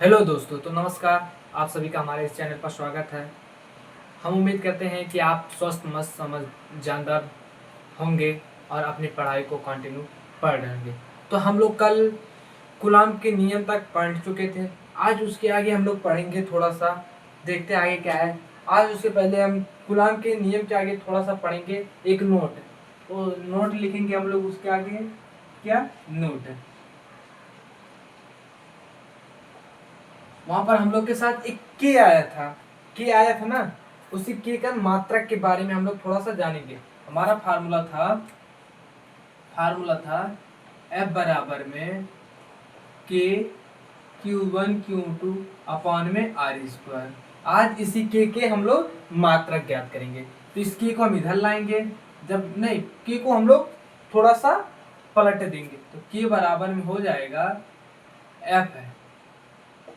Hello दोस्तों, तो नमस्कार। आप सभी का हमारे इस चैनल पर स्वागत है। हम उम्मीद करते हैं कि आप स्वस्थ मस्त समझ जानदार होंगे और अपनी पढ़ाई को कंटिन्यू पढ़ रहेंगे। तो हम लोग कल गुलाम के नियम तक पढ़ चुके थे। आज उसके आगे हम लोग पढ़ेंगे, थोड़ा सा देखते हैं आगे क्या है। आज उससे पहले हम गुलाम के नियम के आगे थोड़ा सा पढ़ेंगे एक नोट। तो नोट लिखेंगे हम लोग उसके आगे, क्या नोट। वहां पर हम लोग के साथ एक के आया था, के आया था ना। उसी के का मात्रक के बारे में हम लोग थोड़ा सा जानेंगे। हमारा फार्मूला था एफ बराबर में के Q1 Q2 अपॉन में आर स्क्वायर। आज इसी के हम लोग मात्रक ज्ञात करेंगे। तो इस के को हम इधर लाएंगे, जब नहीं के को हम लोग थोड़ा सा पलट देंगे तो के बराबर में हो जाएगा एफ है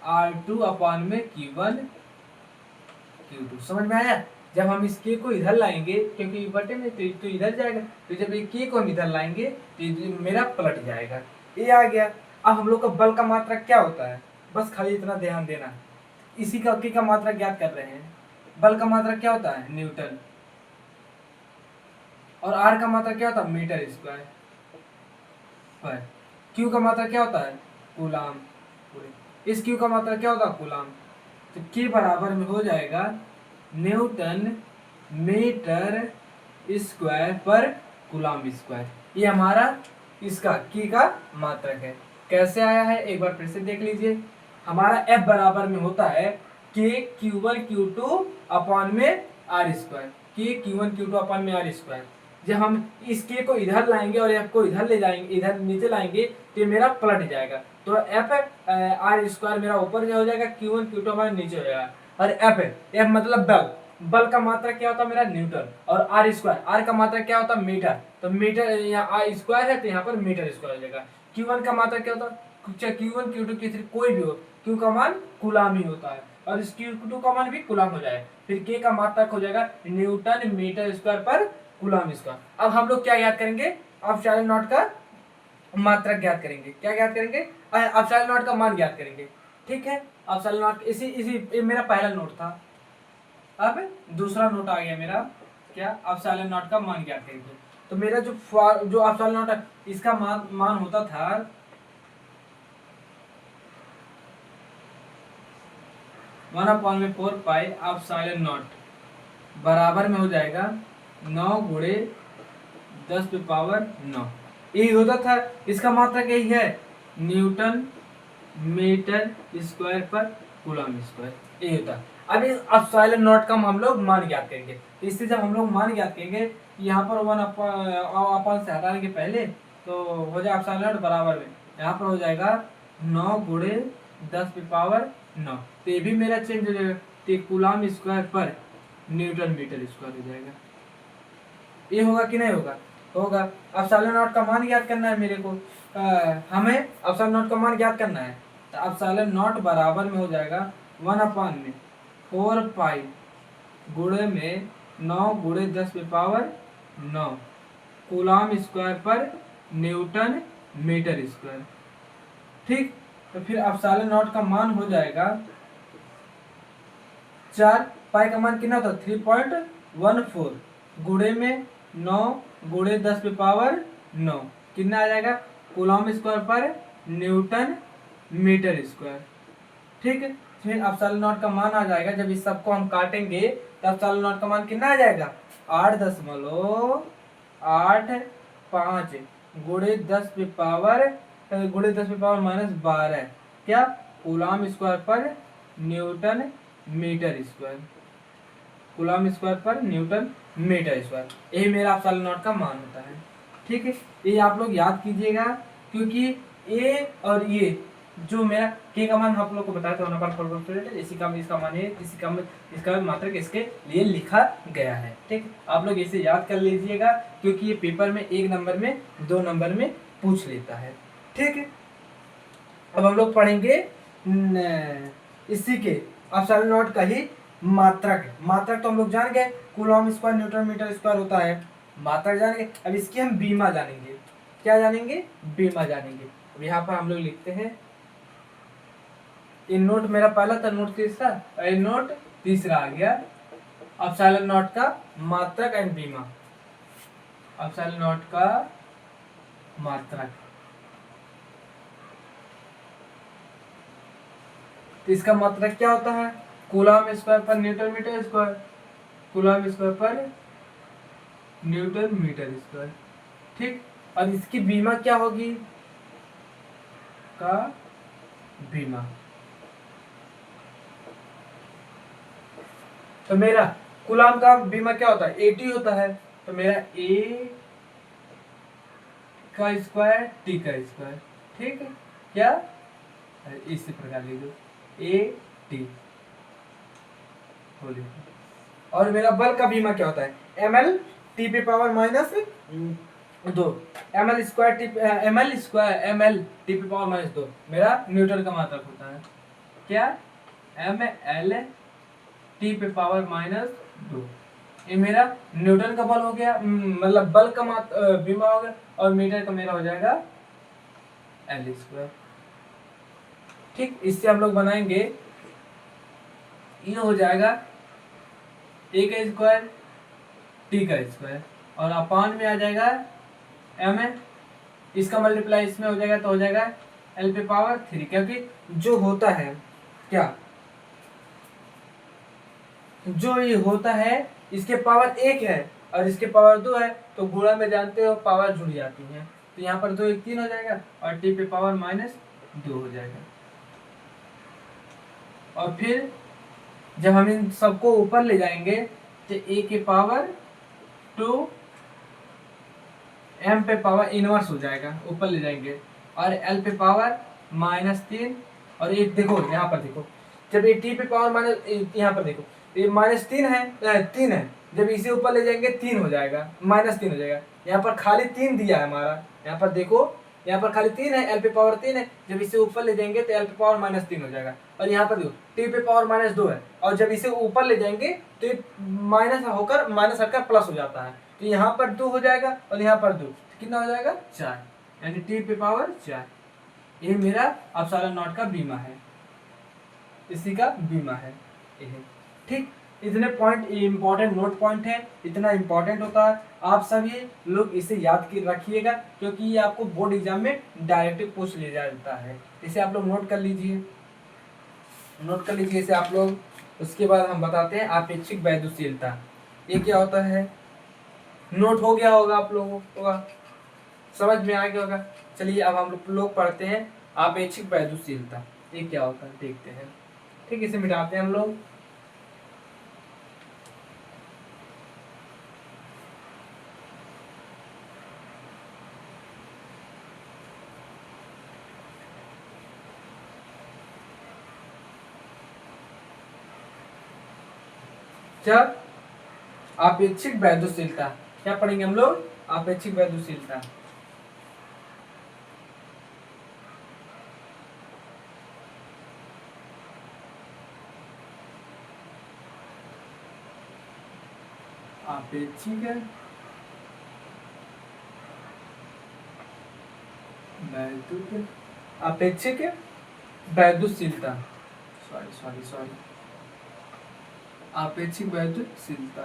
R2 अपॉन में Q1 Q2। समझ में आया? जब हम इस के को इधर लाएंगे, क्योंकि बटे में तो इधर जाएगा, तो जब ये के को हम इधर लाएंगे तो ये मेरा पलट जाएगा। ये आ गया। अब हम लोग का बल का मात्रा क्या होता है, बस खाली इतना ध्यान देना। इसी का के का मात्रा ज्ञात कर रहे हैं। बल का मात्रा क्या होता है, न्यूटन। और आर का मात्रा क्या होता है, मीटर स्क्वायर पर। क्यू का मात्रा क्या होता है, कूलाम। इस क्यू का मात्रा क्या होता है, कूलाम। तो के बराबर में हो जाएगा न्यूटन मीटर स्क्वायर पर कूलाम स्क्वायर। ये हमारा इसका की का मात्रक है। कैसे आया है एक बार फिर से देख लीजिए। हमारा F बराबर में होता है के Q1 Q2 अपॉन में आर स्क्वायर। के Q1 Q2 अपॉन में आर स्क्वायर। जब हम इस के को इधर लाएंगे और एफ को इधर ले जाएंगे, इधर नीचे लाएंगे, तो ये मेरा पलट जाएगा। तो एफ आर स्क्वायर मेरा ऊपर हो जाएगा, Q1 Q2 हमारे नीचे हो जाएगा। और एफ मतलब बल। बल का मात्रा क्या होता है मेरा, न्यूटन। और आर स्क्वायर, आर का मात्रा क्या होता है, मीटर। तो मीटर यहाँ आर स्क्वायर है तो यहाँ पर मीटर स्क्वायर हो जाएगा। Q1 का मात्रा क्या होता है, चाहे Q1 Q2 Q3 कोई भी हो, Q का मान कूलाम ही होता है और इस Q2 का मान भी कूलाम हो जाए। फिर के का मात्रक हो जाएगा न्यूटन मीटर स्क्वायर पर कूलाम स्क्वायर। अब हम लोग क्या याद करेंगे, एप्सिलॉन नॉट का मात्रक ज्ञात करेंगे। क्या ज्ञात करेंगे, एप्सिलॉन नॉट का मान ज्ञात करेंगे। ठीक है, एप्सिलॉन नॉट इसी इसी मेरा पहला नोट था। अब दूसरा नोट आ गया मेरा, क्या एप्सिलॉन नॉट का मान ज्ञात करेंगे। तो मेरा जो एप्सिलॉन नॉट है, इसका मान होता था 1/4 पाई एप्सिलॉन नॉट बराबर में हो जाएगा 9 गुणे 10⁻⁹। यही होता था। इसका मात्रक यही है, न्यूटन मीटर स्क्वायर पर कूलम स्क्वायर। यही होता। अब इस एप्सिलॉन नॉट का हम लोग मान ज्ञात करेंगे। तो इससे जब हम लोग मान ज्ञात करेंगे, यहाँ पर 1/अपन से हटाने के पहले तो हो जाए एप्सिलॉन नॉट बराबर में, यहाँ पर हो जाएगा 9 गुणे 10⁻⁹। तो ये भी मेरा चेंज हो जाएगा, तो coulomb square per newton metre square हो जाएगा। ये होगा कि नहीं होगा, होगा। एप्सिलॉन नॉट का मान ज्ञात करना है मेरे को। हमें एप्सिलॉन नॉट का मान ज्ञात करना है। तो एप्सिलॉन नॉट बराबर में हो जाएगा 1/4 पाई गुणे में 9 गुणे 10⁻⁹ coulomb square per newton metre square. ठीक, तो फिर एप्सिलॉन नॉट का मान हो जाएगा 4 पाई का मान कितना होता है 3.14 गुणे में 9 गुणे 10⁻⁹ कितना आ जाएगा, coulomb square per newton metre square. ठीक है, फिर एप्सिलॉन नॉट का मान आ जाएगा, जब इस सबको हम काटेंगे तो एप्सिलॉन नॉट का मान कितना आ जाएगा 8.85 गुणे 10⁻⁻12 क्या, coulomb square per newton metre square. Coulomb square per newton metre square, यही मेरा एप्सिलॉन नॉट का मान होता है। ठीक है, ये आप लोग याद कीजिएगा, क्योंकि ए और ये जो मेरा के का मान आप लोग को बताया था 1/4, इसी का इसका मान है, इसी का इसका मात्रक इसके लिए लिखा गया है। ठीक, आप लोग इसे याद कर लीजिएगा, क्योंकि ये पेपर में 1 नंबर में 2 नंबर में पूछ लेता है। ठीक है, अब हम लोग पढ़ेंगे इसी के एप्सिलॉन नॉट का ही मात्रक। मात्रक तो हम लोग जान गए, coulomb square newton metre square होता है, मात्रक जान गए। अब इसकी हम बीमा जानेंगे। क्या जानेंगे, बीमा जानेंगे। अब यहाँ पर हम लोग लिखते हैं ये नोट मेरा पहला था, नोट तीसरा, और ये नोट तीसरा आ गया। एप्सिलॉन नॉट का मात्रक एंड बीमा, एप्सिलॉन नॉट का मात्रक। तो इसका मात्रक क्या होता है? Coulomb square per newton metre square, coulomb square per newton metre square. ठीक, और इसकी बीमा क्या होगी? का बीमा। तो मेरा कूलम का बीमा क्या होता है? AT होता है। तो मेरा A का स्क्वायर T का स्क्वायर। ठीक है, क्या इसी प्रकार लिख दो, AT हो लिखो। और मेरा बल का बीमा क्या होता है? ml t पे power minus 2, ml square t पे पावर माइनस 2 मेरा न्यूटन का मात्रक होता है। क्या? ml t पे पावर माइनस 2, ये मेरा न्यूटन का बल हो गया, मतलब बल का बीमा हो गया। और मीटर का मेरा हो जाएगा L स्क्वायर। ठीक, इससे हम लोग बनाएंगे, ये हो जाएगा A का स्क्वायर T का स्क्वायर, और अपान में आ जाएगा m है, इसका मल्टीप्लाई इसमें हो जाएगा तो हो जाएगा L पे पावर 3, क्योंकि जो होता है क्या, जो ये होता है इसके पावर 1 है और इसके पावर 2 है, तो गुणा में जानते हो पावर जुड़ जाती है। तो यहाँ पर 2 1 3 हो जाएगा और T पे पावर माइनस 2 हो जाएगा। और फिर जब हम इन सबको ऊपर ले जाएंगे तो A के पावर 2 M पे पावर इनवर्स हो जाएगा, ऊपर ले जाएंगे, और L पे पावर माइनस 3। और ये देखो यहाँ पर देखो, जब ये T पे पावर माइनस, यहाँ पर देखो ये माइनस 3 है, 3 है, जब इसे ऊपर ले जाएंगे 3 हो जाएगा, माइनस 3 हो जाएगा। यहाँ पर खाली 3 दिया है हमारा, यहाँ पर देखो, यहाँ पर खाली 3 है, L पे पावर 3 है, जब इसे ऊपर ले जाएंगे तो L पे पावर माइनस 3 हो जाएगा। और यहाँ पर देखो T पे पावर माइनस 2 है, और जब इसे ऊपर ले जाएंगे तो ये माइनस होकर माइनस हटकर प्लस हो जाता है। तो यहाँ पर 2 हो जाएगा और यहाँ पर 2, कितना हो जाएगा? 4, यानी T पे पावर 4। ये मेरा एप्सिलॉन नॉट का बीमा है, इसी का बीमा है ये। ठीक, इतने पॉइंट इंपॉर्टेंट नोट पॉइंट है, इतना इंपॉर्टेंट होता है, आप सभी लोग इसे याद रखिएगा, क्योंकि ये आपको बोर्ड एग्जाम में डायरेक्ट पूछ लिया जाता है। इसे आप लोग नोट कर लीजिए, नोट कर लीजिए इसे आप लोग। उसके बाद हम बताते हैं आपेक्षिक वैद्युशीलता, ये क्या होता है? नोट हो गया होगा आप लोगों को, समझ में आ गया होगा। चलिए अब हम लोग पढ़ते हैं आपेक्षिक वैद्युशीलता, ये क्या होता है देखते हैं। ठीक, इसे मिटाते हैं हम लोग। जब आपेक्षिक वैद्युशीलता, क्या पढ़ेंगे हम लोग? आपेक्षिक वैद्युशीलता। आपेक्षिक आपेक्षिक वैद्युशीलता, सॉरी आपेक्षिक वैद्युशीलता।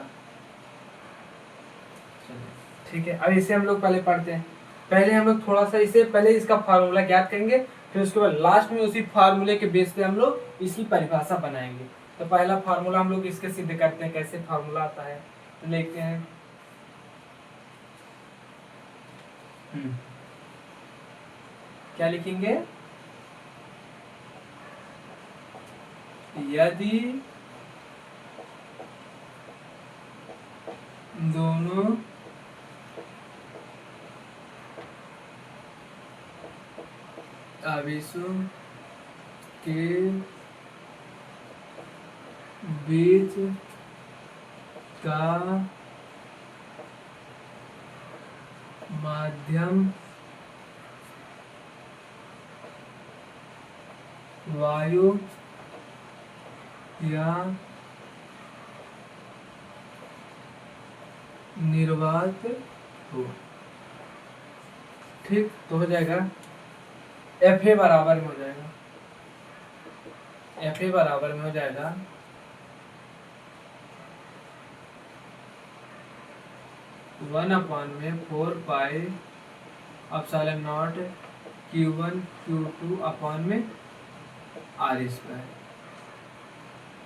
ठीक है, अब इसे हम लोग पहले पढ़ते हैं। पहले हम लोग थोड़ा सा इसे पहले इसका फार्मूला ज्ञात करेंगे, फिर उसके बाद लास्ट में उसी फार्मूले के बेस पे हम लोग इसकी परिभाषा बनाएंगे। तो पहला फार्मूला हम लोग इसके सिद्ध करते हैं, कैसे फार्मूला आता है तो लिखते हैं। क्या लिखेंगे? यदि दोनों आवेशों के बीच का माध्यम वायु या निर्वात हो। ठीक, तो हो जाएगा FA बराबर में हो जाएगा एफ ए बराबर में हो जाएगा 1/4 pi epsilon naught Q1 Q2 upon में आर स्क्वायर।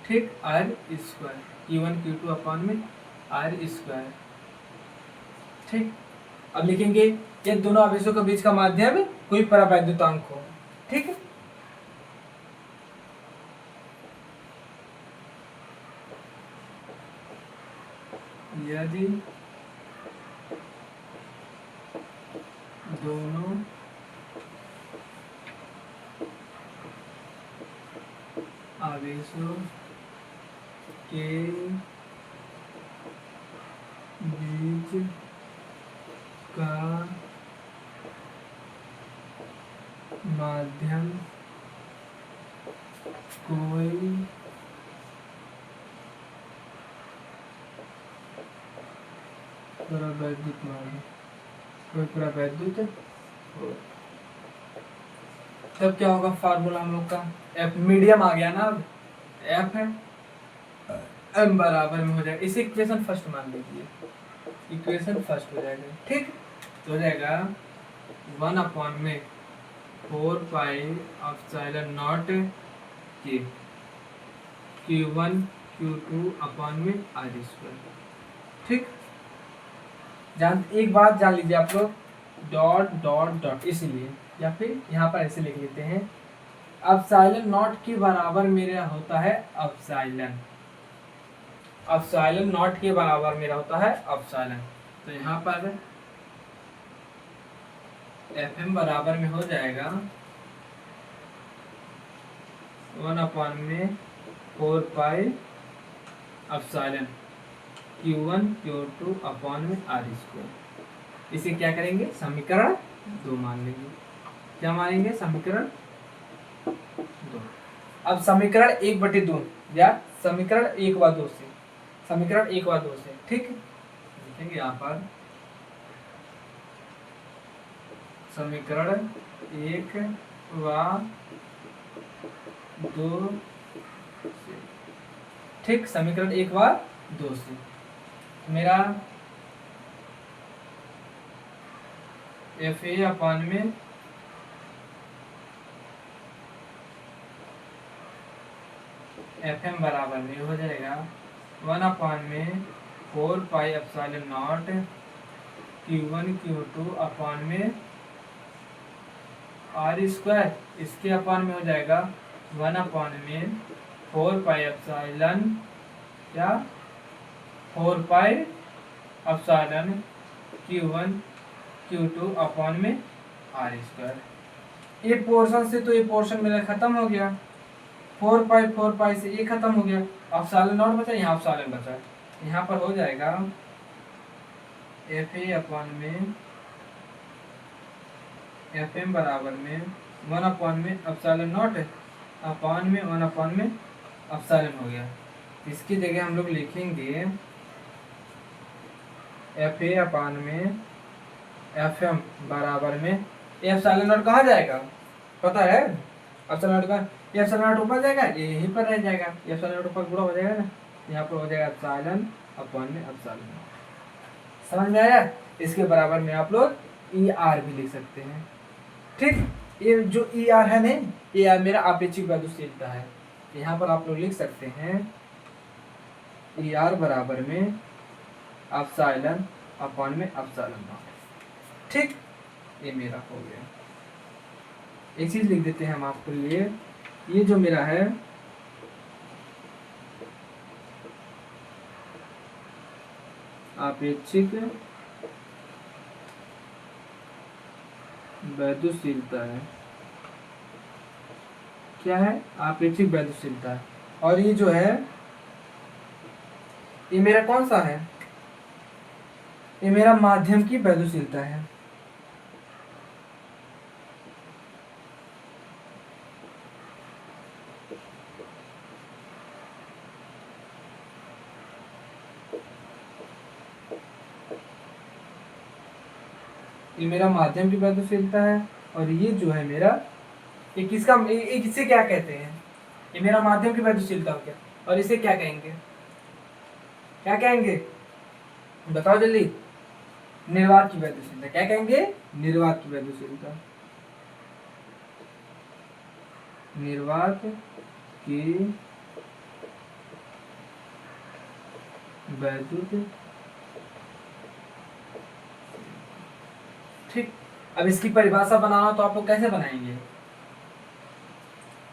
ठीक, r square Q1 Q2 upon में आर स्क्वायर। ठीक, अब लिखेंगे ये दोनों आवेशों के बीच का माध्यम कोई परावैद्युतांक हो। ठीक है, यदि दोनों आवेशों के बीच का माध्यम कोई परावैद्युत माध्यम, कोई परावैद्युत हो, तब क्या होगा फार्मूला हम लोग का, एफ मीडियम आ गया ना, अब एफ है एम बराबर में हो जाएगा। इसे इक्वेशन फर्स्ट मान लीजिए, इक्वेशन फर्स्ट हो जाएगा। ठीक, तो हो जाएगा 1/4 पाई एप्सिलॉन नॉट के Q1 Q2 अपॉन में आर स्क्वायर। ठीक, एक बात जान लीजिए आप लोग, डॉट डॉट डॉट, इसलिए या फिर यहाँ पर ऐसे लिख लेते हैं, एप्सिलॉन नॉट के बराबर मेरा होता है एप्सिलॉन नॉट के बराबर मेरा होता है एप्सिलॉन। तो यहाँ पर एफ एम बराबर में हो जाएगा 1/4 pi epsilon Q1 Q2 upon में आर स्क्वायर। इसे क्या करेंगे, समीकरण 2 मान लेंगे। क्या मानेंगे, समीकरण 2। अब समीकरण 1/2 या समीकरण 1/2 से, समीकरण 1/2 से, ठीक, लिखेंगे यहाँ पर समीकरण 1/2 से। ठीक, समीकरण 1/2 से मेरा एफ ए अपॉन में एफ एम बराबर में हो जाएगा 1/4 pi epsilon naught Q1 Q2 upon में आर स्क्वायर। इसके अपॉन में हो जाएगा 1/4 पाई एप्सिलॉन, क्या 4 pi epsilon Q1 Q2 upon में आर स्क्वायर। ये पोर्शन से तो ये पोर्शन मेरा खत्म हो गया, 4 पाई से ये खत्म हो गया, एप्सिलॉन नॉट बचा, यहाँ एप्सिलॉन बचा। यहाँ पर हो जाएगा एफ ए अपॉन में एफ एम बराबर में 1/में एप्सिलॉन नॉट अपॉन में 1/में एप्सिलॉन हो गया। इसकी जगह हम लोग लिखेंगे एफ ए अपॉन में एफ एम बराबर में एप्सिलॉन नॉट कहाँ जाएगा पता है, एप्सिलॉन नॉट का एप्सिलॉन नॉट ऊपर जाएगा, ये यहीं पर रह जाएगा, एप्सिलॉन नॉट ऊपर पूरा हो जाएगा ना, यहाँ पर हो जाएगा एप्सिलॉन अपॉन में एप्सिलॉन। समझ में आया? इसके बराबर में आप लोग ई आर भी लिख सकते हैं। ठीक, ये जो ई आर है नहीं, ये आर मेरा आपेक्षिक वैद्युशीलता है। यहाँ पर आप लोग लिख सकते हैं ई आर बराबर में एप्सिलॉन अपॉन में एप्सिलॉन नॉट। ठीक, ये मेरा हो गया। एक चीज लिख देते हैं हम आपके लिए, ये जो मेरा है आपेक्षिक वैद्युशीलता है, क्या है, आपेक्षिक वैद्युशीलता है। और ये जो है ये मेरा कौन सा है, ये मेरा माध्यम की वैद्युशीलता है। ये मेरा माध्यम की वैद्युशीलता है। और ये जो है मेरा, ये किसका, ये किससे क्या कहते हैं, ये मेरा माध्यम की वैद्युशीलता हो गया। और इसे क्या कहेंगे, क्या कहेंगे, बताओ जल्दी। निर्वात की वैद्युशीलता, क्या कहेंगे, निर्वात की वैद्युशीलता, निर्वात की वैद्युत। ठीक, अब इसकी परिभाषा बनाना तो आप लोग कैसे बनाएंगे,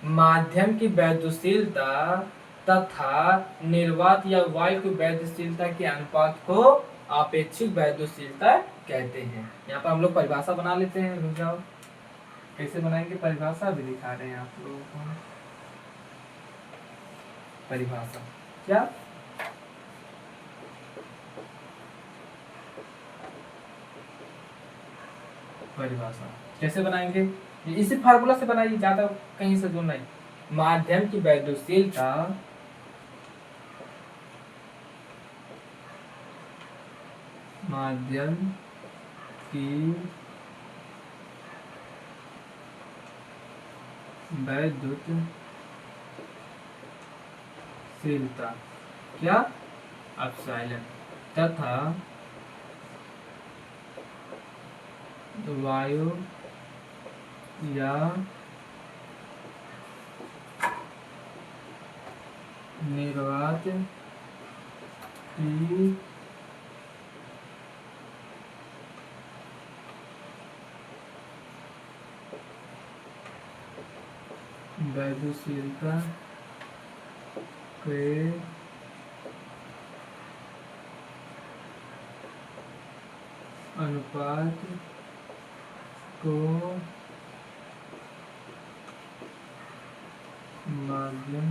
माध्यम की वैद्युशीलता तथा निर्वात या वायु की वैद्युशीलता के अनुपात को आपेक्षिक वैद्युशीलता कहते हैं। यहाँ पर हम लोग परिभाषा बना लेते हैं, रुक जाओ, कैसे बनाएंगे परिभाषा भी दिखा रहे हैं आप लोगों को। परिभाषा क्या, परिभाषा कैसे बनाएंगे, इसी फार्मूला से बनाइए, ज्यादा कहीं से दूर नहीं। माध्यम की वैद्युशीलता माध्यम की वैद्युशीलता क्या, एप्सिलॉन, तथा वायु या निर्वात की वैद्युशीलता के अनुपात को माध्यम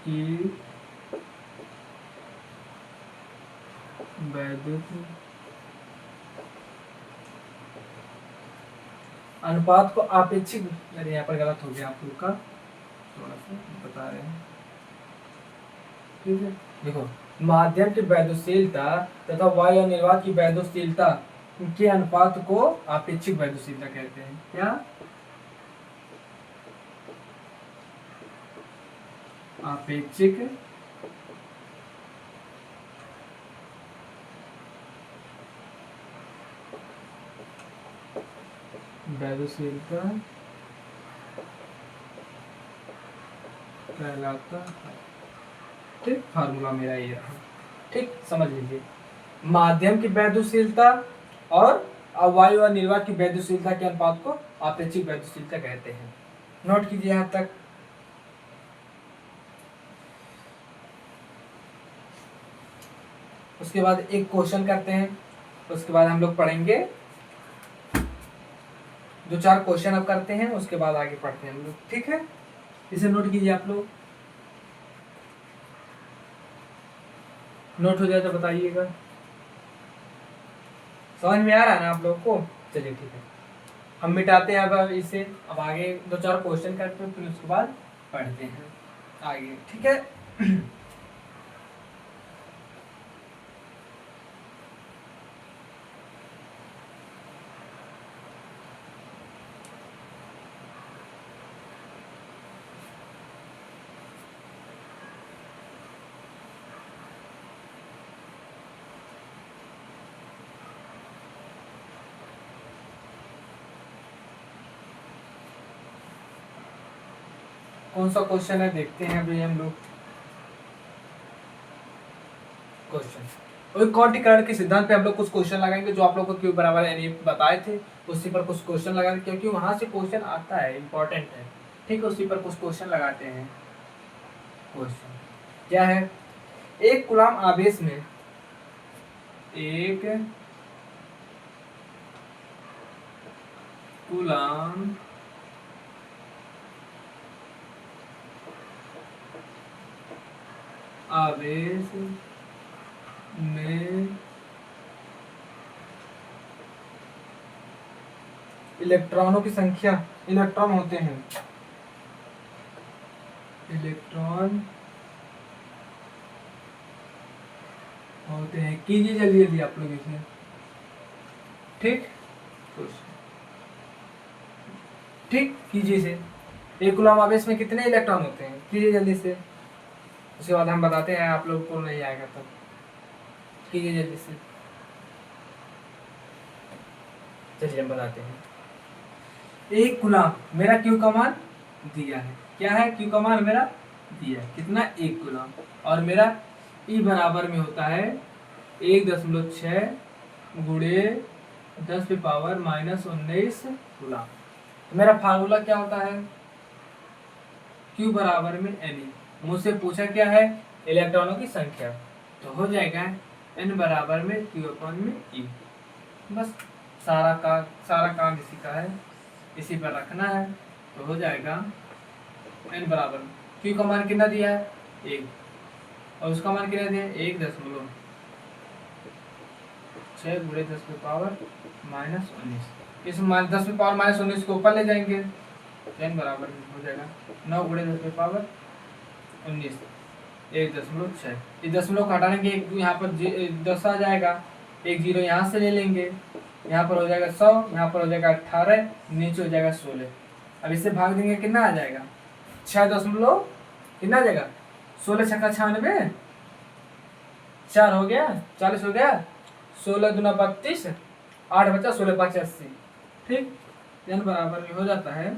की वैद्युत अनुपात को आपेक्षिक, अरे यहाँ पर गलत हो गया आप लोग का, थोड़ा सा बता रहे हैं, ठीक है। देखो, माध्यम की वैद्युशीलता तथा वायु और निर्वात की वैद्युशीलता के अनुपात को आपेक्षिक वैद्युशीलता कहते हैं। क्या, आपेक्षिक वैद्युशीलता कहलाता है। ठीक, फार्मूला मेरा ये रहा, ठीक, समझ लीजिए। माध्यम की वैद्युशीलता और वायु और निर्वात की वैद्युशीलता के अनुपात को आपेक्षिक वैद्युशीलता कहते हैं। नोट कीजिए यहाँ तक। उसके बाद एक क्वेश्चन करते हैं, उसके बाद हम लोग पढ़ेंगे, 2-4 क्वेश्चन अब करते हैं, उसके बाद आगे पढ़ते हैं हम लोग, ठीक है। इसे नोट कीजिए आप लोग, नोट हो जाए तो बताइएगा। समझ में आ रहा है ना आप लोगों को, चलिए ठीक है, हम मिटाते हैं अब इसे, अब आगे 2-4 क्वेश्चन करते हैं, फिर उसके बाद पढ़ते हैं आगे, ठीक है। कौन सा क्वेश्चन है देखते हैं अभी हम लोग। क्वेश्चन, और क्वांटीकरण के सिद्धांत पे हम लोग कुछ क्वेश्चन लगाएंगे, जो आप लोग को क्यों बराबर यानी बताए थे, उसी पर कुछ क्वेश्चन लगाएंगे, क्योंकि वहां से क्वेश्चन आता है, इंपॉर्टेंट है, ठीक है। उसी पर कुछ क्वेश्चन लगाते हैं। क्वेश्चन क्या है, एक कूलाम आवेश में एक कूलाम आवेश में इलेक्ट्रॉनों की संख्या, इलेक्ट्रॉन होते हैं, इलेक्ट्रॉन होते हैं, कीजिए जल्दी जल्दी आप लोग इसे, ठीक। ठीक, कीजिए इसे। एक कूलम आवेश में कितने इलेक्ट्रॉन होते हैं, कीजिए जल्दी से। उसके बाद हम बताते हैं, आप लोग को नहीं आएगा तब। कीजिए जल्दी से, चलिए हम बताते हैं। एक कूलम, मेरा क्यू का मान दिया है, क्या है, क्यू का मान मेरा दिया है कितना, 1 कूलम। और मेरा ई बराबर में होता है 1.6 गुणे 10⁻⁻19 कूलम। तो मेरा फार्मूला क्या होता है, Q बराबर में Ne। मुझसे पूछा क्या है, इलेक्ट्रॉनों की संख्या, तो हो जाएगा N बराबर में Q/E। बस सारा काम इसी का है, इसी पर रखना है, तो हो जाएगा N बराबर में Q का मान कितना दिया है 1, और उसका मान कितना दिया है 1.6 गुणे 10⁻⁻19। इस 10⁻⁻19 को ऊपर ले जाएंगे, N बराबर में हो जाएगा 9 गुणे 10⁻19, 1.6। इस दशमलव को हटाएंगे, एक यहाँ पर 10 आ जाएगा, एक जीरो यहाँ से ले लेंगे, यहाँ पर हो जाएगा 100, यहाँ पर हो जाएगा 18, नीचे हो जाएगा 16। अब इससे भाग देंगे, कितना आ जाएगा 6 कितना आ जाएगा, 16×6 = 96, 4 हो गया, 40 हो गया, 16 दूना 32, 8 बचा, 16×5 = 80। ठीक, N बराबर में हो जाता है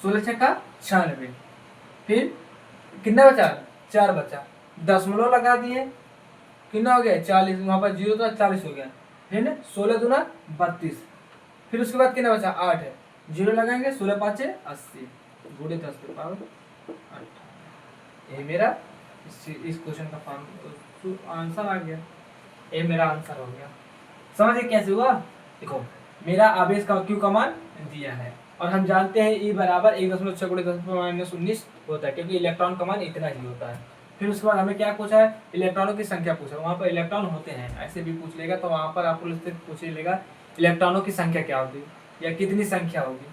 16×96। फिर कितना बचा, 4 बचा, दशमलव लगा दिए, कितना हो गया 40, वहां पर 0 था 40 हो गया, है ना, 16 दूना 32। फिर उसके बाद कितना बचा 8 है, 0 लगाएंगे, 16×5 = 80 गुणे 10⁻⁸। ये मेरा इस क्वेश्चन का आंसर आ गया, ये मेरा आंसर हो गया। समझिए कैसे हुआ, देखो मेरा आवेश का क्यू का मान दिया है, और हम जानते हैं E बराबर 1.6 गुणे 10⁻⁻19 होता है, क्योंकि इलेक्ट्रॉन का मान इतना ही होता है। फिर उसके बाद हमें क्या पूछा है, इलेक्ट्रॉनों की संख्या पूछा, वहाँ पर इलेक्ट्रॉन होते हैं, ऐसे भी पूछ लेगा, तो वहाँ पर आपको पूछ लेगा इलेक्ट्रॉनों की संख्या क्या होगी या कितनी संख्या होगी।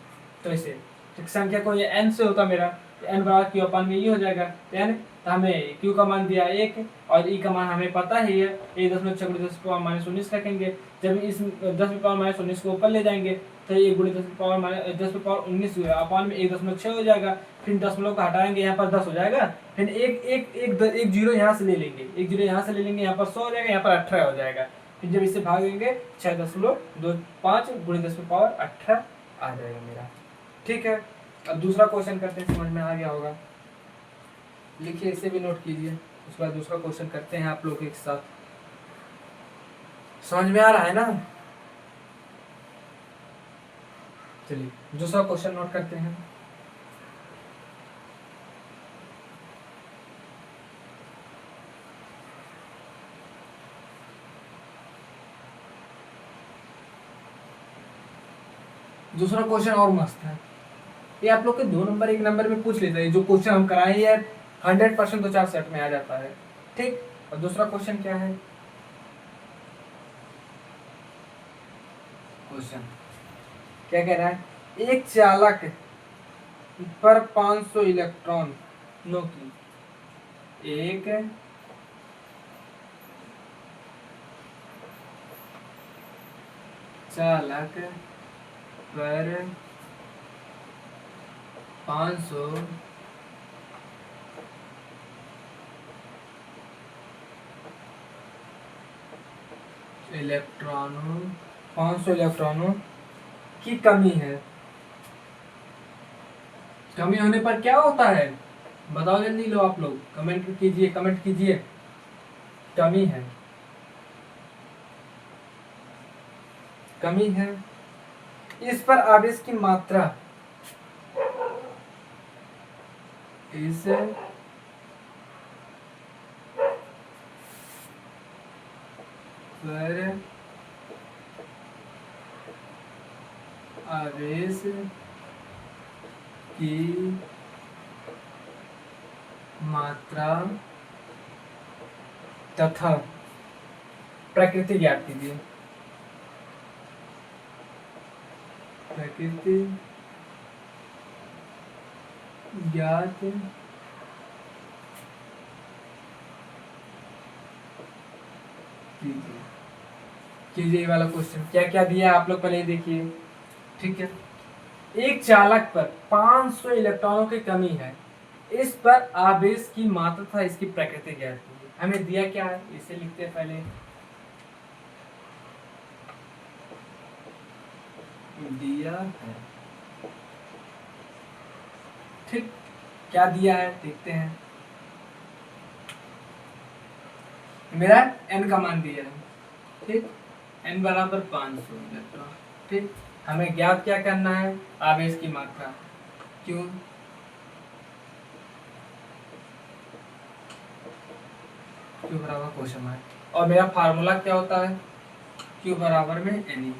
तो इसे संख्या को, ये n से होता मेरा, n बराबर Q/E हो जाएगा। n, तो हमें Q का मान दिया 1 और E का मान हमें पता ही है 1.6 गुणे 10⁻⁻19 रखेंगे। जब इस 10⁻⁻19 को ऊपर ले जाएंगे तो 1 गुणे 10⁻19 अपान में 1.6 हो जाएगा। फिर दशमलव को हटाएंगे, यहाँ पर 10 हो जाएगा, फिर एक जीरो यहाँ से ले लेंगे, एक जीरो यहाँ से ले लेंगे, यहाँ पर 100 हो जाएगा, यहाँ पर 18 हो जाएगा। फिर जब इससे भागेंगे 6.25 गुणे 10⁻18 आ जाएगा मेरा। ठीक है, अब दूसरा क्वेश्चन करते हैं, समझ में आ गया होगा, लिखिए, इसे भी नोट कीजिए। उसके बाद दूसरा क्वेश्चन करते हैं आप लोग एक साथ, समझ में आ रहा है ना। चलिए दूसरा क्वेश्चन नोट करते हैं। दूसरा क्वेश्चन और मस्त है, ये आप लोग के 2 नंबर 1 नंबर में पूछ लेते हैं, जो क्वेश्चन हम कराए हैं 100% तो 4 सेट में आ जाता है। ठीक, और दूसरा क्वेश्चन क्या है, क्वेश्चन क्या कह रहा है, एक चालक पर 500 इलेक्ट्रॉनों की एक चालक पर 500 इलेक्ट्रॉनों की कमी है। कमी होने पर क्या होता है, बताओ जल्दी, लो आप लोग कमेंट कीजिए। कमी है, इस पर आवेश की मात्रा, इस पर आवेश की मात्रा तथा प्रकृति ज्ञात कीजिए। प्रकृति ज्ञात कीजिए वाला क्वेश्चन क्या क्या दिया है आप लोग पहले देखिए। ठीक है, एक चालक पर 500 इलेक्ट्रॉनों की कमी है, इस पर आवेश की मात्रा तथा इसकी प्रकृति ज्ञात कीजिए। हमें दिया क्या है, इसे लिखते हैं पहले। दिया है, ठीक, क्या दिया है देखते हैं। मेरा n का मान दिया है, ठीक, n बराबर 500 इलेक्ट्रॉन, ठीक। हमें ज्ञात क्या करना है, आवेश की मात्रा, क्यों, क्यू बराबर क्वेश्चन मार्क, और मेरा फार्मूला क्या होता है, क्यू बराबर में एन।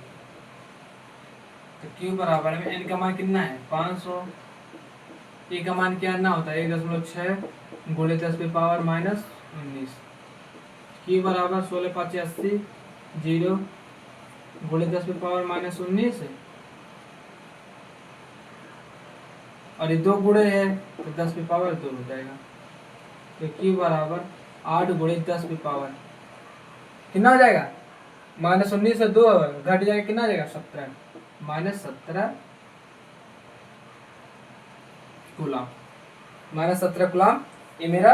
तो क्यू बराबर में एन का मान कितना है 500, ए का मान क्या ना होता है 1.6 गुणे 10 पे पावर माइनस 19, क्यू बराबर 16 0 गुणे 10 पे पावर माइनस 19, और ये 2 गुणे है तो 10 पे पावर 2 हो जाएगा। तो क्यू बराबर 8 गुणे 10 पे पावर कितना हो जाएगा, माइनस 19 से 2 घट जाएगा, कितना आ जाएगा 17, माइनस 17 कूलम, माइनस 17 कूलम, ये मेरा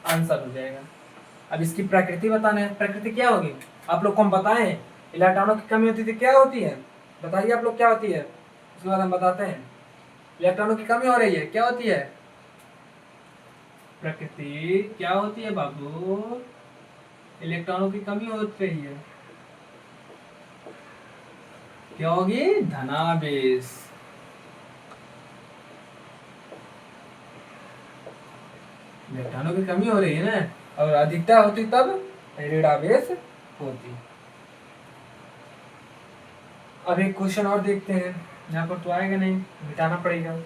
आंसर हो जाएगा। अब इसकी प्रकृति बताना है, प्रकृति क्या होगी, आप लोग को हम बताएं इलेक्ट्रॉनों की कमी होती थी, क्या होती है बताइए आप लोग, क्या होती है, उसके बाद हम बताते हैं। इलेक्ट्रॉनों की कमी हो रही है, क्या होती है प्रकृति, क्या होती है बाबू, इलेक्ट्रॉनों की कमी हो रही है, क्या होगी, धनावेश, इलेक्ट्रॉनों की कमी हो रही है ना, और अधिकता होती तब ऋणावेश होती। अब एक क्वेश्चन और देखते हैं, यहाँ पर तो आएगा नहीं, मिटाना पड़ेगा,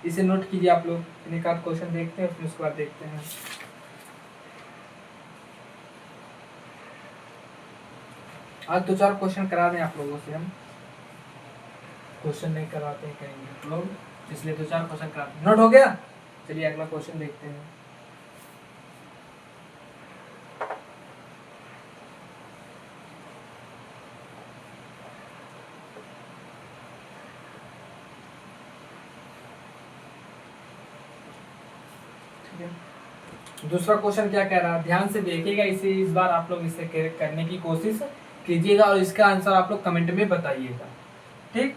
इसे नोट कीजिए आप लोग। एक आध क्वेश्चन देखते हैं, फिर उसके बाद देखते हैं। आज 2-4 क्वेश्चन करा दें आप लोगों से, हम क्वेश्चन नहीं कराते हैं करेंगे लोग, इसलिए 2-4 क्वेश्चन कराते हैं। नोट हो गया, चलिए अगला क्वेश्चन देखते हैं। दूसरा क्वेश्चन क्या कह रहा है, ध्यान से देखिएगा इसे, इस बार आप लोग इसे करने की कोशिश कीजिएगा और इसका आंसर आप लोग कमेंट में बताइएगा, ठीक।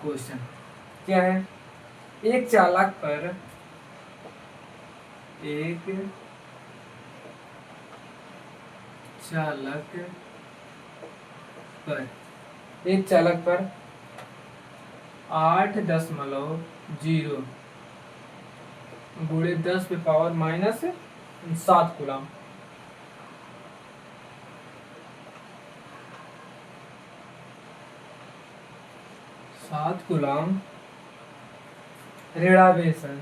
क्वेश्चन क्या है, एक चालक पर एक चालक पर 8.0 गुणे 10 पे पावर माइनस 7 कूलम, ऋणावेश है।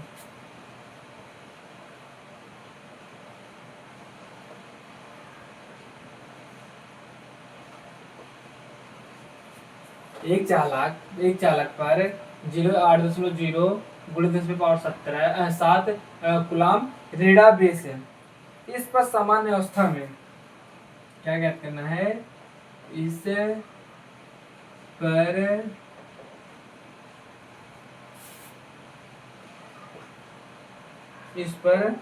एक चालक पर 8.0 गुणे 10 पे पावर 7 कूलम ऋणावेश है, इस पर सामान्य अवस्था में क्या ज्ञात करना है, इस पर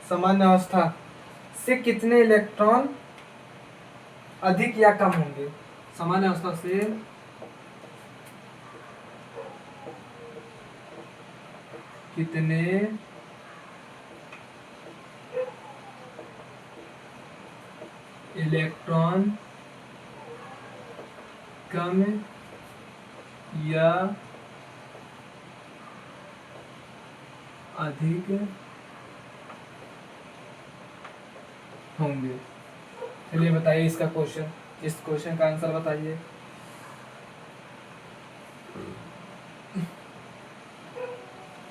सामान्य अवस्था से कितने इलेक्ट्रॉन अधिक या कम होंगे, सामान्य अवस्था से कितने इलेक्ट्रॉन कम या अधिक होंगे। चलिए बताइए इसका क्वेश्चन, इस क्वेश्चन का आंसर बताइए।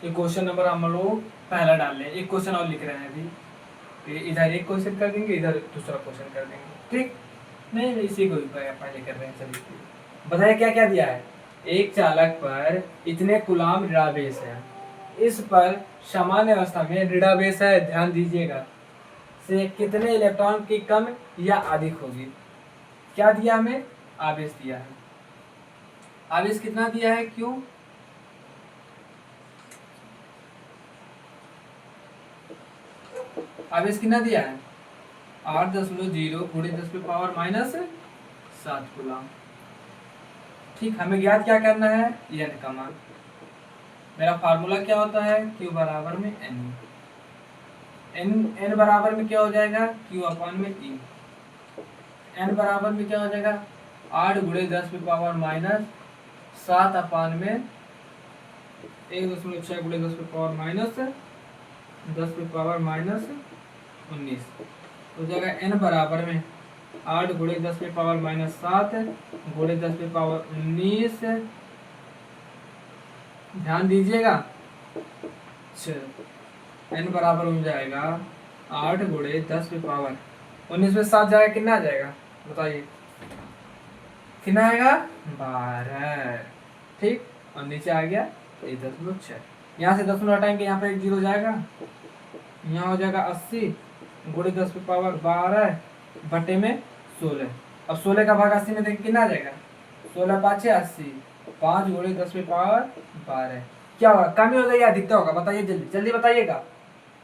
ये क्वेश्चन नंबर हम लोग पहला डाल लें, एक क्वेश्चन और लिख रहे हैं अभी, इधर एक क्वेश्चन कर देंगे, इधर दूसरा क्वेश्चन कर देंगे, ठीक। नहीं इसी को पहले कर रहे हैं। चलिए बताइए क्या क्या दिया है, एक चालक पर इतने कूलाम ऋणावेश है, इस पर सामान्य अवस्था में ऋणावेश है, ध्यान दीजिएगा, से कितने इलेक्ट्रॉन की कम या अधिक होगी। क्या दिया हमें? आवेश दिया है। आवेश कितना दिया है? क्यों? आवेश कितना दिया है? 8.0 गुणे 10⁻⁻7 कूलाम। ठीक, हमें ज्ञात क्या करना है? एन का मान। मेरा फार्मूला क्या होता है? Q बराबर में एन बराबर में क्या हो जाएगा? Q अपॉन में E। एन बराबर में क्या हो जाएगा? 8 गुणे 10⁻⁻7 अपान में 1.6 गुणे 10⁻⁻19 हो जाएगा। एन बराबर में 8 गुणे 10⁻⁻7 गुणे 10⁻19। ध्यान दीजिएगा। एन बराबर हो जाएगा 8 गुणे 10⁻19 में 7 जाएगा, कितना आ जाएगा बताइए? कितना आएगा? 12। ठीक, और नीचे आ गया 1.6। यहाँ से 10 हटाएंगे, यहाँ पे 1 0 जाएगा, यहाँ हो जाएगा 80 गुणे 10⁻12 बटे में 16। अब 16 का भाग 80 में देखिए कितना आ जाएगा? 16 5 80, 5 गुणे 10⁻12। क्या होगा? कमी होगा या अधिकता होगा? बताइए जल्दी जल्दी बताइएगा।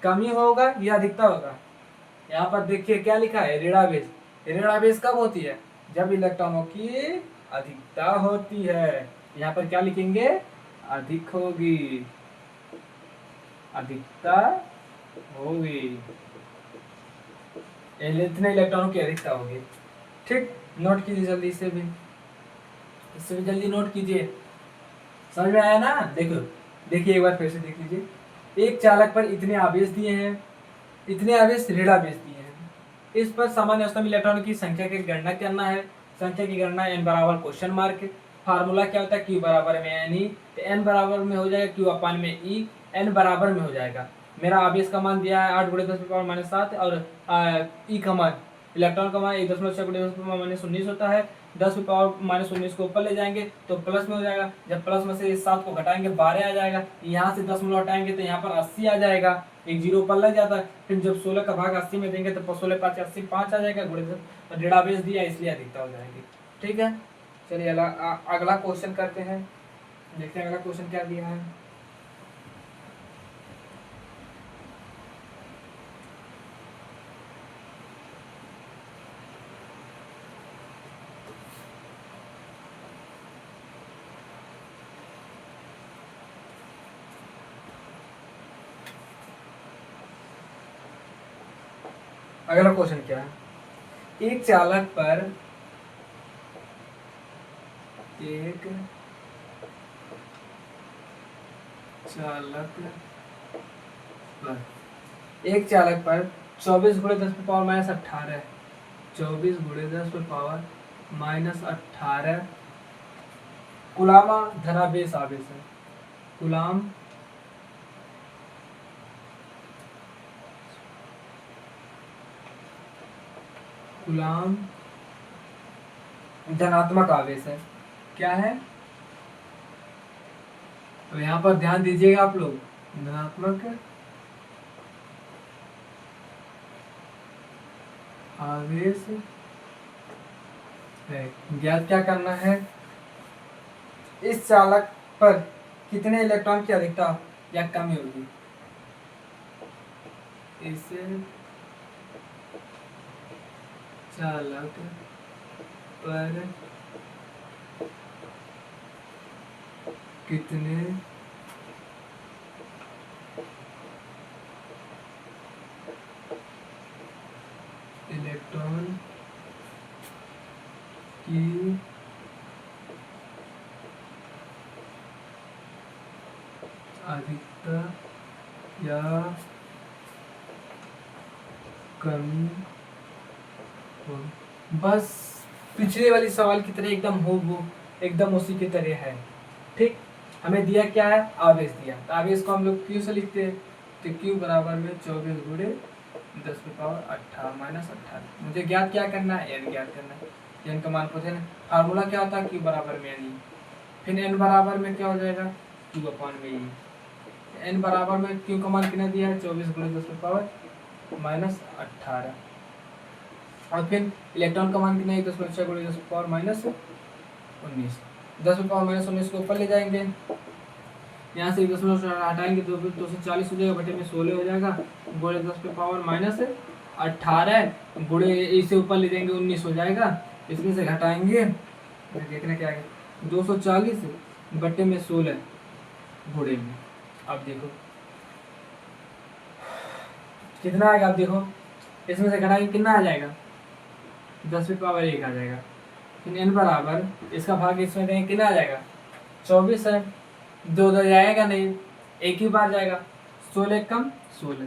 कमी होगा या अधिकता होगा? यहाँ पर देखिए क्या लिखा है? ऋणावेश। ऋणावेश कब होती है? जब इलेक्ट्रॉनों की अधिकता होती है। यहाँ पर क्या लिखेंगे? अधिक होगी, अधिकता होगी, इतने इलेक्ट्रॉनों की अधिकता होगी। ठीक, नोट कीजिए जल्दी, इससे भी जल्दी नोट कीजिए। समझ में आया ना? देखो, देखिए एक बार फिर से देख लीजिए। एक चालक पर इतने आवेश दिए हैं, इतने आवेश ऋणावेश दिए हैं, इस पर सामान्य अवस्था में इलेक्ट्रॉनों की संख्या की गणना करना है। संख्या की गणना n बराबर क्वेश्चन मार्क। फार्मूला क्या होता है? Q बराबर में एन ई, तो n बराबर में हो जाएगा Q अपान में E, n बराबर में हो जाएगा। मेरा आवेश का मान दिया है 8 गुणे 10⁻⁻7 और E का मान, इलेक्ट्रॉन का मान 1.6 गुणे 10⁻⁻19 होता है। 10⁻⁻19 को ऊपर ले जाएंगे तो प्लस में हो जाएगा, जब प्लस में से इस 7 को घटाएंगे 12 आ जाएगा, यहाँ से 10 हटाएंगे तो यहाँ पर 80 आ जाएगा, एक 0 ऊपर लग जाता है। फिर जब 16 का भाग 80 में देंगे तो 16 5 80, 5 आ जाएगा, गुणे ऋणावेश दिया इसलिए अधिकता हो जाएगी। ठीक है, चलिए अगला क्वेश्चन करते हैं, देखते हैं अगला क्वेश्चन क्या दिया है। अगला क्वेश्चन क्या है? एक चालक पर एक चालक पर 24 गुणे 10⁻⁻18, 24 गुणे 10⁻⁻18 कूलाम धनावेश आवेश है। कूलाम धनात्मक आवेश है। क्या है? तो यहाँ पर ध्यान दीजिएगा आप लोग, धनात्मक आवेश है। ज्ञात क्या करना है? इस चालक पर कितने इलेक्ट्रॉन की अधिकता या कमी होगी। इस चालक पर कितने इलेक्ट्रॉन की अधिकता या कमी हो। बस पिछले वाली सवाल की तरह एकदम हो एकदम उसी की तरह है। ठीक, हमें दिया क्या है? आवेश दिया, तो आवेश को हम लोग Q से लिखते हैं, तो Q बराबर में 24 गुणे 10⁻18 मुझे क्या करना है? n ज्ञात करना है। n का मान पूछे ना, फार्मूला क्या होता है? Q बराबर में n। फिर n बराबर में क्या हो जाएगा, क्यू अपॉन में ई। n बराबर में क्यू का मान कितना दिया है, 24 गुणे 10⁻−18। और फिर इलेक्ट्रॉन का मान कितना है, 10⁻6 गुणे 10⁻−19। 10⁻−19 को ऊपर ले जाएंगे, यहाँ से 10 हटाएंगे तो 240 हो जाएगा, बटे में 16 हो जाएगा, गुणे 10⁻−18 गुणे इसे ऊपर ले जाएंगे 19 हो जाएगा, इसमें से घटाएंगे देखना क्या है, 240 बटे में 16 गुणे में। अब देखो कितना आएगा, अब देखो इसमें से घटाएंगे कितना आ जाएगा, 10⁻1 आ जाएगा। फिर n बराबर इसका भाग इसमें देंगे कितना आ जाएगा, 24 है, दो जाएगा नहीं, एक ही बार जाएगा, 16 कम 16,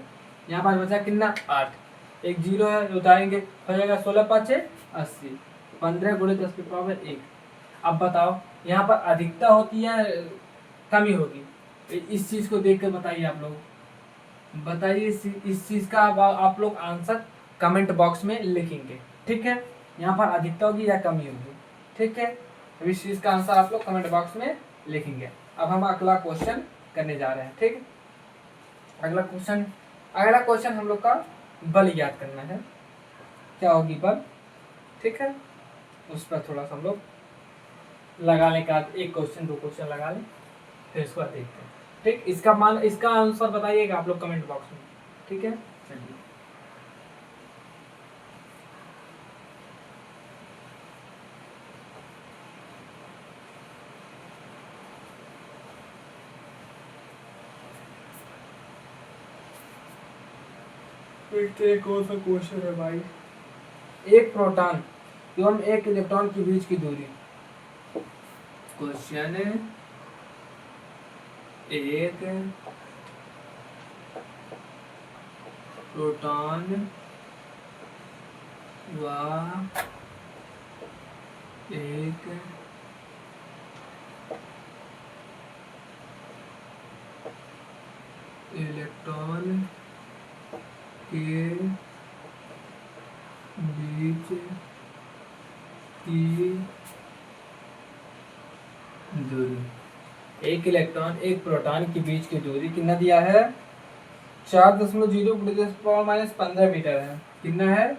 यहाँ पास बचा कितना 8, एक जीरो है उतारेंगे हो जाएगा 16×5 = 80, 15 गुणे 10⁻1। अब बताओ यहाँ पर अधिकता होती है कमी होगी, इस चीज को देख कर बताइए, आप लोग बताइए इस चीज का आप लोग आंसर कमेंट बॉक्स में लिखेंगे, ठीक है। यहाँ पर अधिकता होगी या कमी होगी, ठीक है, इस चीज का आंसर आप लोग कमेंट बॉक्स में लिखेंगे। अब हम अगला क्वेश्चन करने जा रहे हैं, ठीक। अगला क्वेश्चन हम लोग का बल याद करना है, क्या होगी बल, ठीक है। उस पर थोड़ा सा हम लोग लगाने का, एक क्वेश्चन 2 क्वेश्चन लगा लें, फिर इसको देखते हैं, ठीक। इसका आंसर बताइएगा आप लोग कमेंट बॉक्स में, ठीक है। चलिए कौन सा क्वेश्चन है भाई, एक प्रोटॉन एवं एक इलेक्ट्रॉन के बीच की दूरी। क्वेश्चन है एक प्रोटॉन व एक इलेक्ट्रॉन के बीच की दूरी, एक इलेक्ट्रॉन एक प्रोटॉन के बीच की दूरी कितना दिया है, 4.0 × 10⁻15 मीटर है। कितना है,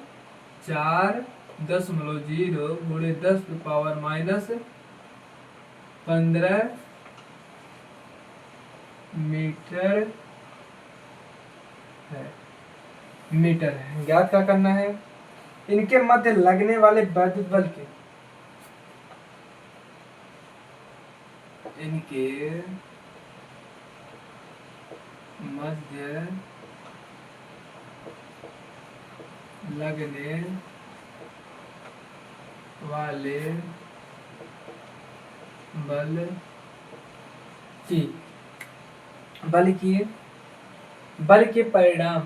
4.0 × 10⁻15 मीटर है। ज्ञात क्या करना है, इनके मध्य लगने वाले वैद्युत बल के, इनके मध्य लगने वाले बल के परिणाम,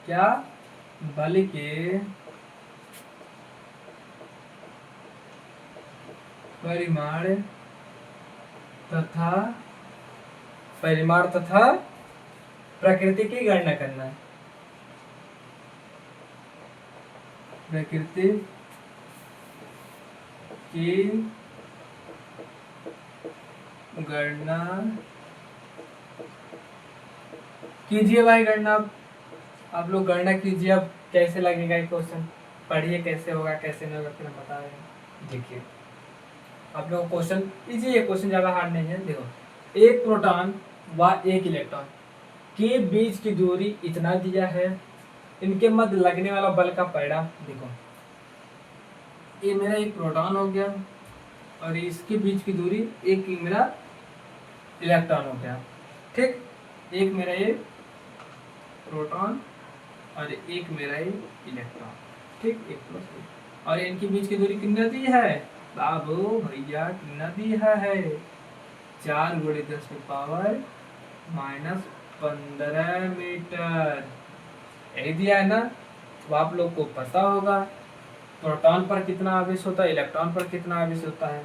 क्या, बल के परिमाण तथा प्रकृति की गणना करना है। प्रकृति की गणना कीजिए भाई, गणना आप लोग गणना कीजिए। अब कैसे लगेगा ये क्वेश्चन, पढ़िए कैसे होगा कैसे नहीं होगा, फिर हम बता रहे हैं। देखिए आप लोग क्वेश्चन इजी है, क्वेश्चन ज्यादा हार्ड नहीं है। देखो, एक प्रोटॉन व एक इलेक्ट्रॉन के बीच की दूरी इतना दिया है, इनके मध्य लगने वाला बल का परिणाम देखो, ये मेरा एक प्रोटॉन हो गया और इसके बीच की दूरी एक मेरा इलेक्ट्रॉन हो गया, ठीक। एक मेरा ये प्रोटॉन और एक मेरा ये इलेक्ट्रॉन, ठीक, एक प्लस एक। और इनके बीच की दूरी कितना दी है बाबू भैया, कितना दी है 4 × 10⁻−15 मीटर, यही दिया है ना। तो आप लोग को पता होगा प्रोटॉन पर कितना आवेश होता है, इलेक्ट्रॉन पर कितना आवेश होता है।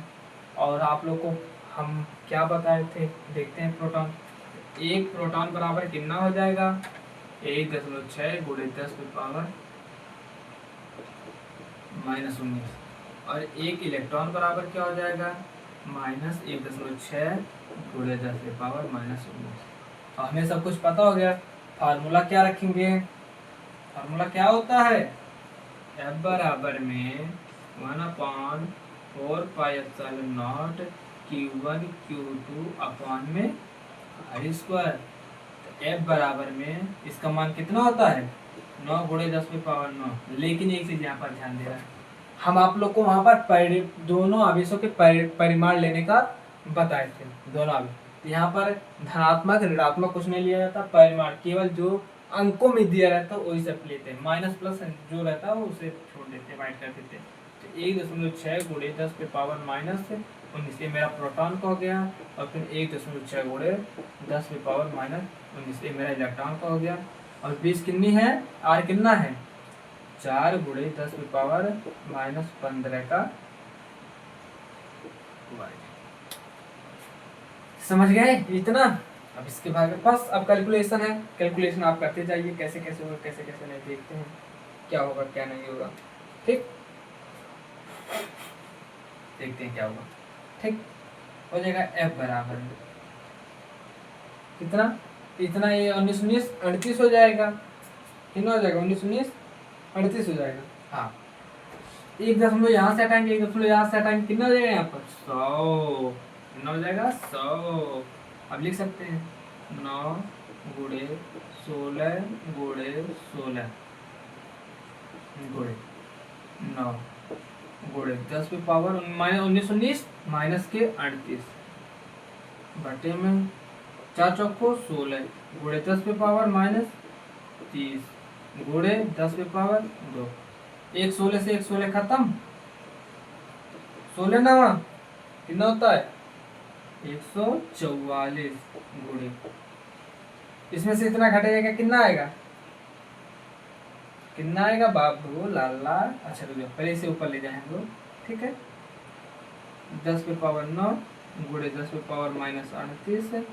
और आप लोग को हम क्या बताए थे, देखते हैं। प्रोटॉन, एक प्रोटॉन बराबर कितना हो जाएगा, 1.6 × 10⁻−19, और एक इलेक्ट्रॉन बराबर क्या हो जाएगा, -1.6 गुणे 10⁻−19। और हमें सब कुछ पता हो गया। फार्मूला क्या रखेंगे? फार्मूला क्या होता है? F बराबर में 1/4πε0 Q1 Q2 अपॉन में r²। F बराबर में इसका मान कितना होता है? 9 गुणे 10⁻9। लेकिन एक चीज यहाँ पर ध्यान दे रहा है, हम आप लोग को वहां पर दोनों आवेशों के परिमाण लेने का बताए थे, दोनों आवेश। यहाँ पर धनात्मक ऋणात्मक कुछ नहीं लिया जाता, परिमाण केवल जो अंकों में दिया रहता है वही सब लेते हैं। माइनस प्लस जो रहता है वो उसे छोड़ देते हैं, वाइट कर देते हैं। तो 1.6 गुणे 10⁻−19 ये मेरा प्रोटॉन का हो गया, और फिर 1.6 गुणे 10⁻−19 ये मेरा इलेक्ट्रॉन का हो गया। और 20 कितनी है? आर कितना है? 4 गुणे 10⁻−15 का वाई। समझ गए इतना? अब इसके बाद बस अब कैलकुलेशन है, कैलकुलेशन आप करते जाइए, कैसे कैसे होगा कैसे कैसे नहीं, देखते हैं क्या होगा क्या नहीं होगा। ठीक, देखते हैं क्या होगा। ठीक, हो जाएगा F बराबर में कितना? इतना ये 19 38 हो जाएगा। कितना हो जाएगा? 19 38 हो जाएगा। हाँ, 1 यहाँ से हटाएंगे, 1 यहाँ से हटाएंगे, कितना हो जाएगा यहाँ पर? 100। कितना हो जाएगा? 100। अब लिख सकते हैं 9 गुणे 16 गुणे 16 गुणे 9 गुणे 10⁻−19 माइनस के 38 बटे में 4 चौको 16 गुणे 10⁻−30 गुणे 10⁻2। 1 16 से 1 16 खत्म, 16 ना कितना होता है? 144 गुणे, इसमें से इतना घटेगा कितना आएगा? कितना आएगा बाबू लाला? अच्छा रुको, पहले इसे ऊपर ले जाएंगे। ठीक है, 10⁻9 गुणे 10⁻−38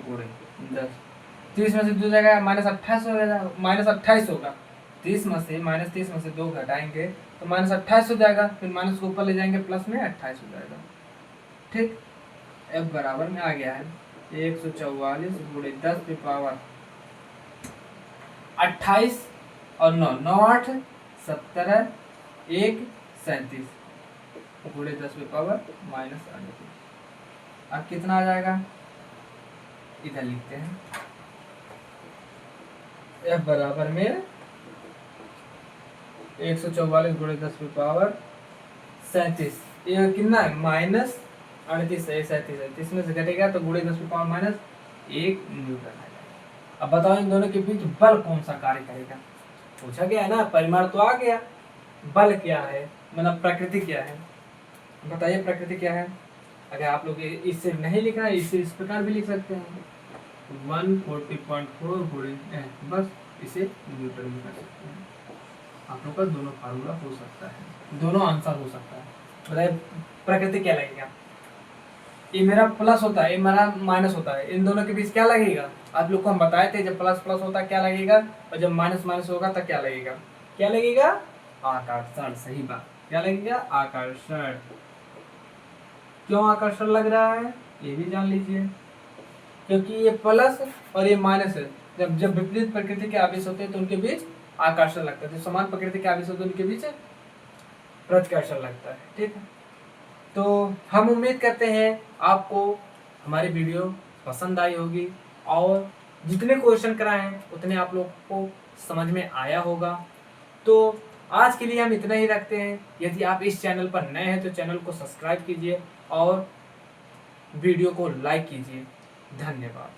गुणे 10। 30 में से 2 जाएगा -28 हो जाएगा, -28 होगा। 30 में से -30 में से 2 घटाएंगे तो -28 हो जाएगा, फिर माइनस को ऊपर ले जाएंगे प्लस में 28 हो जाएगा। ठीक, F बराबर में आ गया है 144 गुणे 10⁻28 और 9 9 8 17 1 37 गुणे 10⁻−38। अब कितना आ जाएगा? इधर लिखते हैं F बराबर में 144 गुणे 10⁻37। ये कितना है? -38 है, 37 में से घटेगा तो गुणे 10⁻−1 न्यूटन आ जाएगा। अब बताओ इन दोनों के बीच बल कौन सा कार्य करेगा? पूछा गया है ना, परिमाण तो आ गया, बल क्या है, मतलब प्रकृति क्या है? बताइए प्रकृति क्या है? अगर आप लोग इससे नहीं लिखना है, इससे इस प्रकार भी लिख सकते हैं 140.4 गुणे, बस इसे न्यूटन में कर सकते हैं। आप लोग का दोनों फार्मूला हो सकता है, दोनों आंसर हो सकता है। बताइए प्रकृति क्या लगेगा? ये मेरा प्लस होता है, ये मेरा माइनस होता है, इन दोनों के बीच क्या लगेगा? आप लोग को हम बताए थे, जब प्लस प्लस होता है क्या लगेगा, और जब माइनस माइनस होगा तब क्या लगेगा? क्या लगेगा? आकर्षण। सही बात, क्या लगेगा? आकर्षण। क्यों आकर्षण लग रहा है ये भी जान लीजिए, क्योंकि ये प्लस और ये माइनस है। जब जब विपरीत प्रकृति के आवेश होते हैं तो उनके बीच आकर्षण लगता है, जो समान प्रकृति के आवेश होते हैं उनके बीच प्रतिकर्षण लगता है। ठीक है, तो हम उम्मीद करते हैं आपको हमारी वीडियो पसंद आई होगी, और जितने क्वेश्चन कराए हैं उतने आप लोग को समझ में आया होगा। तो आज के लिए हम इतना ही रखते हैं। यदि आप इस चैनल पर नए हैं तो चैनल को सब्सक्राइब कीजिए और वीडियो को लाइक कीजिए। धन्यवाद।